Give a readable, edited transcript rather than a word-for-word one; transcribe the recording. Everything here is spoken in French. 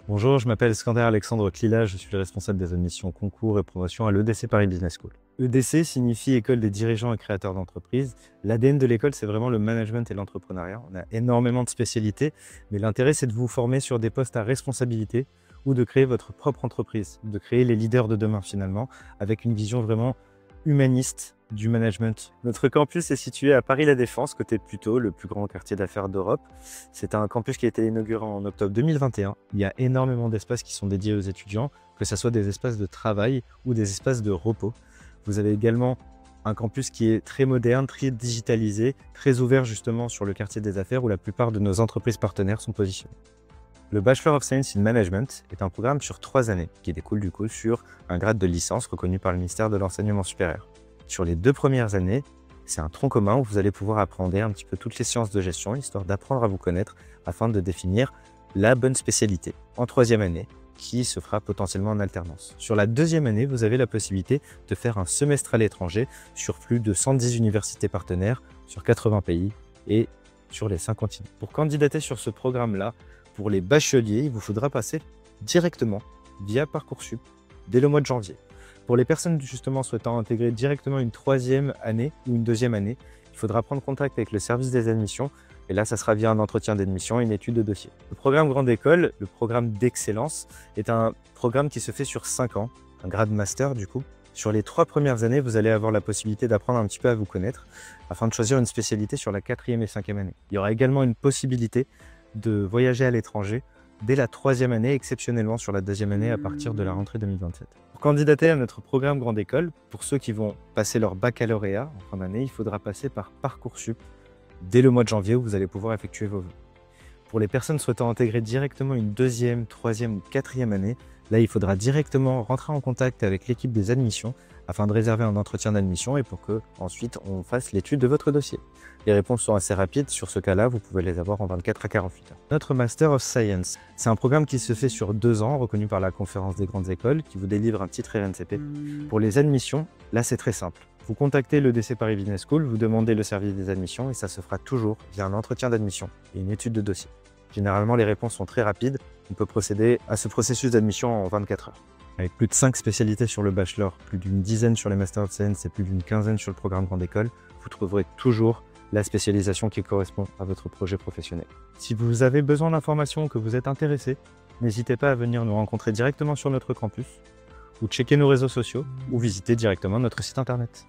Bonjour, je m'appelle Skander Alexandre Clila, je suis le responsable des admissions concours et promotion à l'EDC Paris Business School. EDC signifie École des dirigeants et créateurs d'entreprises. L'ADN de l'école, c'est vraiment le management et l'entrepreneuriat. On a énormément de spécialités, mais l'intérêt, c'est de vous former sur des postes à responsabilité ou de créer votre propre entreprise, de créer les leaders de demain finalement, avec une vision vraiment humaniste du management. Notre campus est situé à Paris La Défense, côté Puteaux, le plus grand quartier d'affaires d'Europe. C'est un campus qui a été inauguré en octobre 2021. Il y a énormément d'espaces qui sont dédiés aux étudiants, que ce soit des espaces de travail ou des espaces de repos. Vous avez également un campus qui est très moderne, très digitalisé, très ouvert justement sur le quartier des affaires où la plupart de nos entreprises partenaires sont positionnées. Le Bachelor of Science in Management est un programme sur 3 années qui découle du coup sur un grade de licence reconnu par le ministère de l'Enseignement supérieur. Sur les 2 premières années, c'est un tronc commun où vous allez pouvoir apprendre un petit peu toutes les sciences de gestion, histoire d'apprendre à vous connaître afin de définir la bonne spécialité. En 3e année, qui se fera potentiellement en alternance. Sur la 2e année, vous avez la possibilité de faire un semestre à l'étranger sur plus de 110 universités partenaires, sur 80 pays et sur les 5 continents. Pour candidater sur ce programme-là, pour les bacheliers, il vous faudra passer directement via Parcoursup dès le mois de janvier. Pour les personnes justement souhaitant intégrer directement une 3e année ou une 2e année, il faudra prendre contact avec le service des admissions et là, ça sera via un entretien d'admission et une étude de dossier. Le programme Grande École, le programme d'excellence, est un programme qui se fait sur 5 ans, un grade master du coup. Sur les 3 premières années, vous allez avoir la possibilité d'apprendre un petit peu à vous connaître afin de choisir une spécialité sur la 4e et 5e année. Il y aura également une possibilité de voyager à l'étranger dès la 3e année, exceptionnellement sur la 2e année à partir de la rentrée 2027. Pour candidater à notre programme Grande École, pour ceux qui vont passer leur baccalauréat en fin d'année, il faudra passer par Parcoursup dès le mois de janvier où vous allez pouvoir effectuer vos vœux. Pour les personnes souhaitant intégrer directement une 2e, 3e ou 4e année, là il faudra directement rentrer en contact avec l'équipe des admissions afin de réserver un entretien d'admission et pour que ensuite on fasse l'étude de votre dossier. Les réponses sont assez rapides, sur ce cas-là, vous pouvez les avoir en 24 à 48 heures. Notre Master of Science, c'est un programme qui se fait sur 2 ans, reconnu par la Conférence des grandes écoles, qui vous délivre un titre RNCP. Pour les admissions, là c'est très simple. Vous contactez l'EDC Paris Business School, vous demandez le service des admissions et ça se fera toujours via un entretien d'admission et une étude de dossier. Généralement, les réponses sont très rapides. On peut procéder à ce processus d'admission en 24 heures. Avec plus de 5 spécialités sur le bachelor, plus d'une dizaine sur les Master of Science et plus d'une quinzaine sur le programme Grande École, vous trouverez toujours la spécialisation qui correspond à votre projet professionnel. Si vous avez besoin d'informations, que vous êtes intéressé, n'hésitez pas à venir nous rencontrer directement sur notre campus ou checker nos réseaux sociaux ou visiter directement notre site internet.